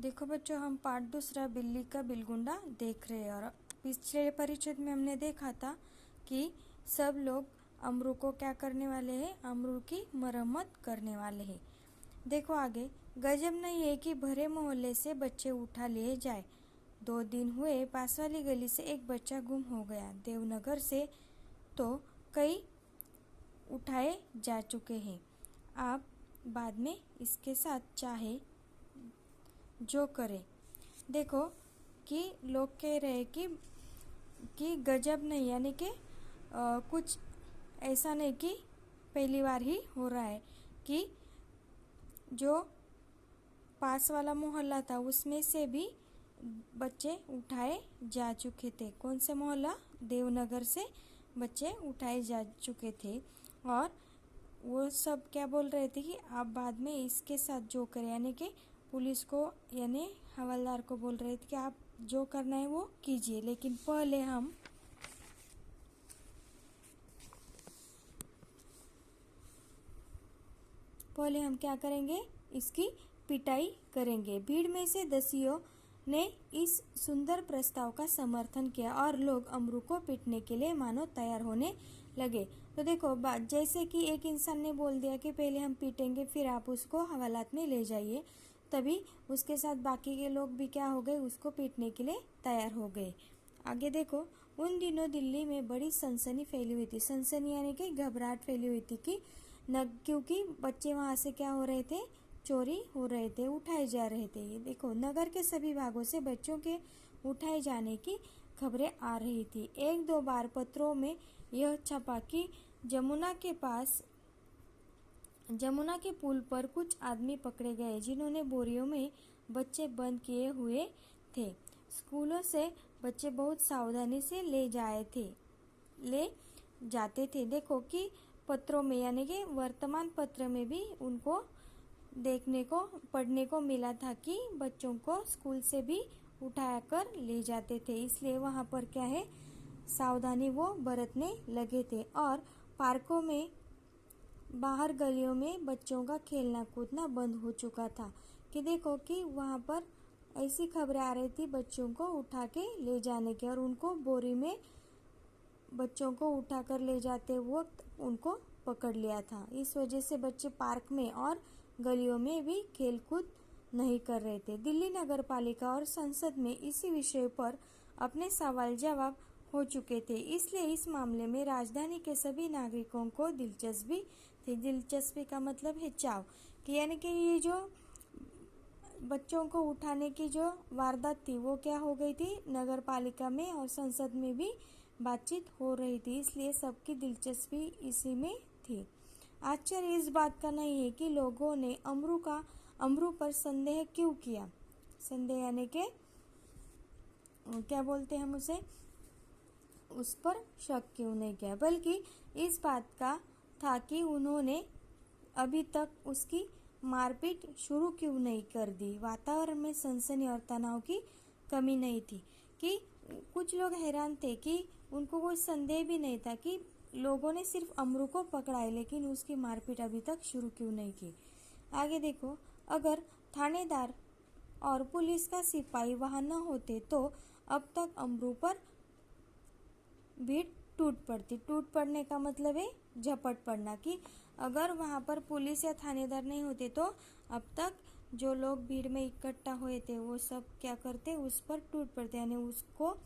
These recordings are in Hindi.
देखो बच्चों, हम पाठ दूसरा बिल्ली का बिलगुंडा देख रहे हैं। और पिछले परिच्छेद में हमने देखा था कि सब लोग अमरू को क्या करने वाले हैं, अमरू की मरम्मत करने वाले हैं। देखो आगे, गजब नहीं है कि भरे मोहल्ले से बच्चे उठा लिए जाए। 2 दिन हुए पास वाली गली से एक बच्चा गुम हो गया। देवनगर से तो कई उठाए जा चुके हैं। आप बाद में इसके साथ चाहे जो करे। देखो कि लोग कह रहे हैं कि गजब नहीं, यानी कि कुछ ऐसा नहीं कि पहली बार ही हो रहा है कि जो पास वाला मोहल्ला था उसमें से भी बच्चे उठाए जा चुके थे। कौन से मोहल्ला? देवनगर से बच्चे उठाए जा चुके थे। और वो सब क्या बोल रहे थे कि आप बाद में इसके साथ जो करें, यानी कि पुलिस को यानी हवलदार को बोल रहे थे कि आप जो करना है वो कीजिए, लेकिन पहले हम क्या करेंगे, इसकी पिटाई करेंगे। भीड़ में से दसियों ने इस सुंदर प्रस्ताव का समर्थन किया और लोग अमरू को पीटने के लिए मानो तैयार होने लगे। तो देखो बात, जैसे कि एक इंसान ने बोल दिया कि पहले हम पीटेंगे फिर आप उसको हवालात में ले जाइए, तभी उसके साथ बाकी के लोग भी क्या हो गए, उसको पीटने के लिए तैयार हो गए। आगे देखो, उन दिनों दिल्ली में बड़ी सनसनी फैली हुई थी। सनसनी यानी कि घबराहट फैली हुई थी कि क्योंकि बच्चे वहाँ से क्या हो रहे थे, चोरी हो रहे थे, उठाए जा रहे थे। ये देखो, नगर के सभी भागों से बच्चों के उठाए जाने की खबरें आ रही थी। 1-2 बार पत्रों में यह छपा कि जमुना के पुल पर कुछ आदमी पकड़े गए जिन्होंने बोरियों में बच्चे बंद किए हुए थे। स्कूलों से बच्चे बहुत सावधानी से ले जाते थे। देखो कि पत्रों में यानी कि वर्तमान पत्र में भी उनको देखने को पढ़ने को मिला था कि बच्चों को स्कूल से भी उठाकर ले जाते थे, इसलिए वहाँ पर क्या है, सावधानी वो बरतने लगे थे। और पार्कों में, बाहर गलियों में बच्चों का खेलना कूदना बंद हो चुका था। कि देखो कि वहाँ पर ऐसी खबरें आ रही थी बच्चों को उठा के ले जाने की, और उनको बोरी में बच्चों को उठाकर ले जाते वक्त उनको पकड़ लिया था। इस वजह से बच्चे पार्क में और गलियों में भी खेल कूद नहीं कर रहे थे। दिल्ली नगर पालिका और संसद में इसी विषय पर अपने सवाल जवाब हो चुके थे, इसलिए इस मामले में राजधानी के सभी नागरिकों को दिलचस्पी थी। दिलचस्पी का मतलब है चाव, कि यानी कि ये जो बच्चों को उठाने की जो वारदात थी वो क्या हो गई थी, नगर पालिका में और संसद में भी बातचीत हो रही थी, इसलिए सबकी दिलचस्पी इसी में थी। आश्चर्य इस बात का नहीं है कि लोगों ने अमरू पर संदेह क्यों किया। संदेह यानी कि क्या बोलते हैं हम उसे, उस पर शक क्यों नहीं किया, बल्कि इस बात का था कि उन्होंने अभी तक उसकी मारपीट शुरू क्यों नहीं कर दी। वातावरण में सनसनी और तनाव की कमी नहीं थी। कि कुछ लोग हैरान थे कि उनको कोई संदेह भी नहीं था कि लोगों ने सिर्फ अमरू को पकड़ा है, लेकिन उसकी मारपीट अभी तक शुरू क्यों नहीं की। आगे देखो, अगर थानेदार और पुलिस का सिपाही वहां न होते तो अब तक अमरू पर भीड़ टूट पड़ती। टूट पड़ने का मतलब है झपट पड़ना। कि अगर वहाँ पर पुलिस या थानेदार नहीं होते तो अब तक जो लोग भीड़ में इकट्ठा हुए थे वो सब क्या करते, उस पर टूट पड़ते, यानी उसको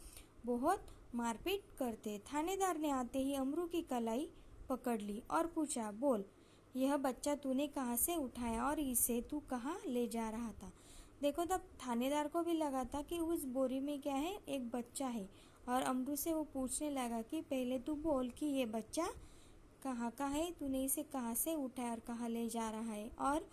बहुत मारपीट करते। थानेदार ने आते ही अमरू की कलाई पकड़ ली और पूछा, बोल, यह बच्चा तूने कहाँ से उठाया और इसे तू कहाँ ले जा रहा था। देखो, तब थानेदार को भी लगा था कि उस बोरी में क्या है, एक बच्चा है। और अमरू से वो पूछने लगा कि पहले तू बोल कि ये बच्चा कहाँ का है, तूने इसे कहाँ से उठाया और कहाँ ले जा रहा है, और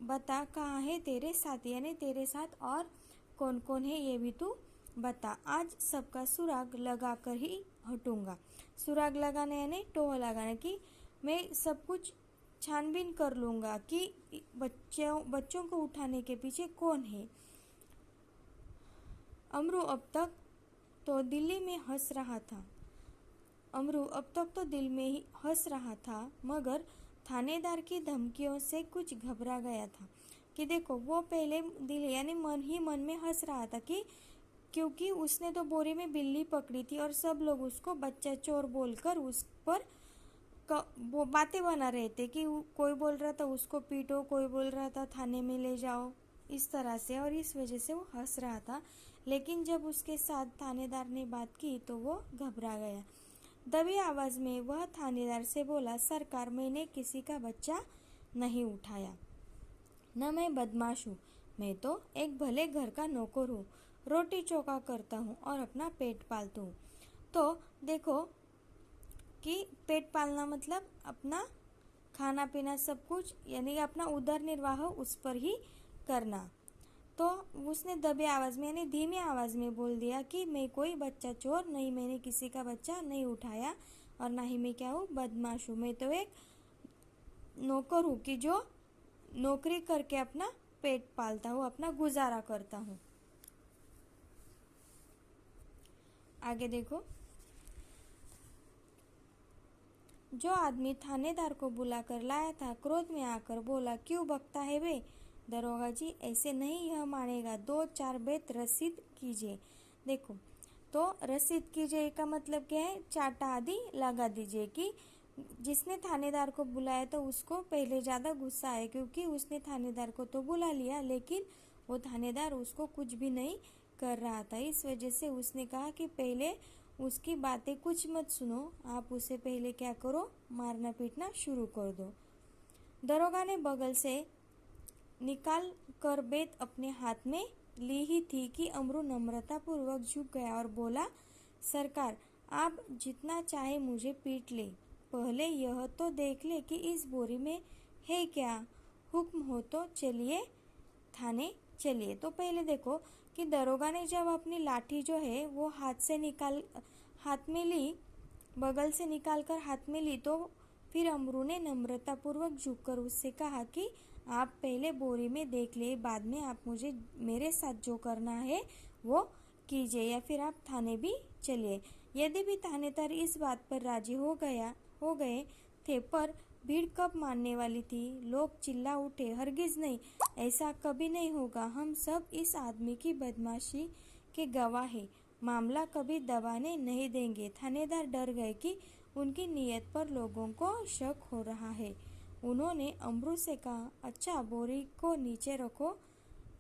बता कहाँ है तेरे साथ, यानी तेरे साथ और कौन कौन है ये भी तू बता। आज सबका सुराग लगा कर ही हटूंगा। सुराग लगाना यानी टोह लगाना, कि मैं सब कुछ छानबीन कर लूंगा कि बच्चों को उठाने के पीछे कौन है। अमरू अब तक तो दिल्ली में हंस रहा था। अमरू अब तक तो दिल में ही हंस रहा था, मगर थानेदार की धमकियों से कुछ घबरा गया था। कि देखो वो पहले दिल यानी मन ही मन में हंस रहा था कि क्योंकि उसने तो बोरी में बिल्ली पकड़ी थी और सब लोग उसको बच्चा चोर बोलकर उस पर वो बातें बना रहे थे कि कोई बोल रहा था उसको पीटो, कोई बोल रहा था थाने में ले जाओ, इस तरह से, और इस वजह से वो हंस रहा था। लेकिन जब उसके साथ थानेदार ने बात की तो वो घबरा गया। दबी आवाज में वह थानेदार से बोला, सरकार, मैंने किसी का बच्चा नहीं उठाया, न मैं बदमाश हूँ, मैं तो एक भले घर का नौकर हूँ, रोटी चौका करता हूँ और अपना पेट पालता हूँ। तो देखो कि पेट पालना मतलब अपना खाना पीना सब कुछ, यानी अपना उदर निर्वाह उस पर ही करना। तो उसने दबे आवाज़ में यानी धीमी आवाज़ में बोल दिया कि मैं कोई बच्चा चोर नहीं, मैंने किसी का बच्चा नहीं उठाया और ना ही मैं क्या हूँ, बदमाश हूँ, मैं तो एक नौकर हूँ कि जो नौकरी करके अपना पेट पालता हूँ, अपना गुजारा करता हूँ। आगे देखो, जो आदमी थानेदार को बुलाकर लाया था क्रोध में आकर बोला, क्यों बकता है बे? दरोगा जी, ऐसे नहीं यह मानेगा, 2-4 बेत रसीद कीजिए। देखो, तो रसीद कीजिए का मतलब क्या है, चाटा आदि लगा दीजिए कि जिसने थानेदार को बुलाया तो उसको पहले ज़्यादा गुस्सा है क्योंकि उसने थानेदार को तो बुला लिया लेकिन वो थानेदार उसको कुछ भी नहीं कर रहा था। इस वजह से उसने कहा कि पहले उसकी बातें कुछ मत सुनो, आप उसे पहले क्या करो, मारना पीटना शुरू कर दो। दरोगा ने बगल से निकाल कर बेत अपने हाथ में ली ही थी कि अमरू नम्रतापूर्वक झुक गया और बोला, सरकार, आप जितना चाहे मुझे पीट ले, पहले यह तो देख ले कि इस बोरी में है क्या, हुक्म हो तो चलिए थाने चलिए। तो पहले देखो कि दरोगा ने जब अपनी लाठी जो है वो हाथ में ली, बगल से निकाल कर हाथ में ली, तो फिर अमरू ने नम्रतापूर्वक झुककर उससे कहा कि आप पहले बोरी में देख ले, बाद में आप मुझे मेरे साथ जो करना है वो कीजिए या फिर आप थाने भी चलिए। यदि भी थानेदार इस बात पर राजी हो गए थे, पर भीड़ कब मानने वाली थी। लोग चिल्ला उठे, हरगिज नहीं, ऐसा कभी नहीं होगा, हम सब इस आदमी की बदमाशी के गवाह हैं, मामला कभी दबाने नहीं देंगे। थानेदार डर गए कि उनकी नीयत पर लोगों को शक हो रहा है। उन्होंने अमरू से कहा, अच्छा, बोरी को नीचे रखो,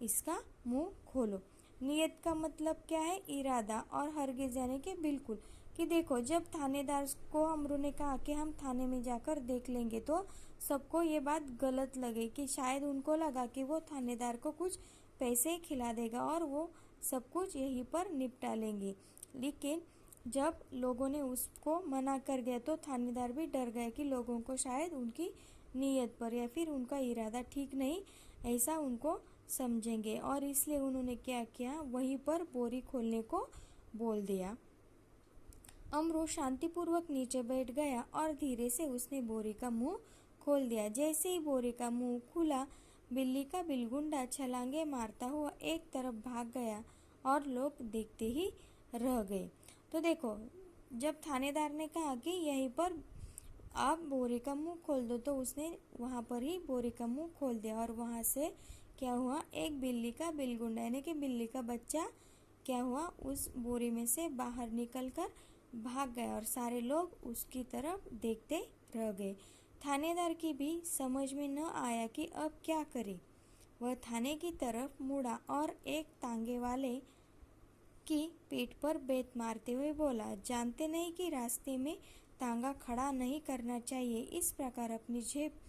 इसका मुंह खोलो। नीयत का मतलब क्या है, इरादा, और हरगिज यानी कि बिल्कुल। कि देखो, जब थानेदार को अमरू ने कहा कि हम थाने में जाकर देख लेंगे तो सबको ये बात गलत लगी कि शायद उनको लगा कि वो थानेदार को कुछ पैसे खिला देगा और वो सब कुछ यहीं पर निपटा लेंगे। लेकिन जब लोगों ने उसको मना कर दिया तो थानेदार भी डर गए कि लोगों को शायद उनकी नीयत पर या फिर उनका इरादा ठीक नहीं ऐसा उनको समझेंगे, और इसलिए उन्होंने क्या किया, वहीं पर बोरी खोलने को बोल दिया। अमरू शांतिपूर्वक नीचे बैठ गया और धीरे से उसने बोरी का मुंह खोल दिया। जैसे ही बोरी का मुंह खुला, बिल्ली का बिलगुंडा छलांगे मारता हुआ एक तरफ भाग गया और लोग देखते ही रह गए। तो देखो, जब थानेदार ने कहा कि यहीं पर आप बोरी का मुंह खोल दो, तो उसने वहाँ पर ही बोरी का मुंह खोल दिया और वहाँ से क्या हुआ, एक बिल्ली का बिलगुंडा यानी कि बिल्ली का बच्चा क्या हुआ, उस बोरी में से बाहर निकलकर भाग गया और सारे लोग उसकी तरफ देखते रह गए। थानेदार की भी समझ में न आया कि अब क्या करे। वह थाने की तरफ मुड़ा और एक तांगे वाले की पीठ पर बेत मारते हुए बोला, जानते नहीं कि रास्ते में तांगा खड़ा नहीं करना चाहिए। इस प्रकार अपनी जेब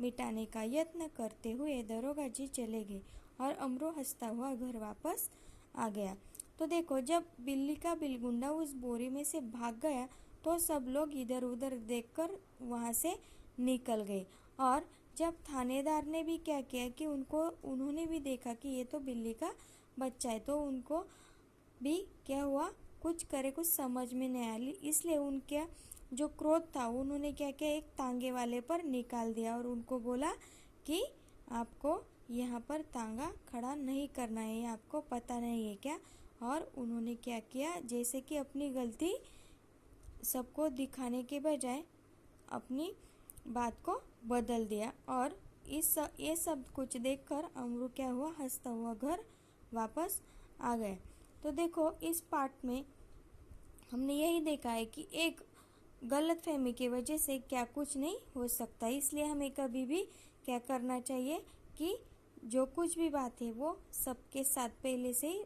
मिटाने का यत्न करते हुए दरोगा जी चले गए और अमरू हंसता हुआ घर वापस आ गया। तो देखो, जब बिल्ली का बिलगुंडा उस बोरी में से भाग गया तो सब लोग इधर उधर देखकर वहाँ से निकल गए, और जब थानेदार ने भी क्या किया कि उन्होंने भी देखा कि ये तो बिल्ली का बच्चा है, तो उनको भी क्या हुआ, कुछ करे कुछ समझ में नहीं आया, इसलिए उनका जो क्रोध था उन्होंने क्या किया, एक तांगे वाले पर निकाल दिया और उनको बोला कि आपको यहाँ पर तांगा खड़ा नहीं करना है, आपको पता नहीं है क्या। और उन्होंने क्या किया, जैसे कि अपनी गलती सबको दिखाने के बजाय अपनी बात को बदल दिया और ये सब कुछ देखकर अमरू क्या हुआ, हंसता हुआ घर वापस आ गया। तो देखो इस पार्ट में हमने यही देखा है कि एक गलतफहमी की वजह से क्या कुछ नहीं हो सकता, इसलिए हमें कभी भी क्या करना चाहिए कि जो कुछ भी बात है वो सबके साथ पहले से ही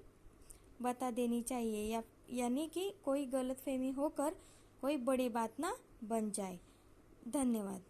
बता देनी चाहिए, यानी कि कोई गलतफहमी होकर कोई बड़ी बात ना बन जाए। धन्यवाद।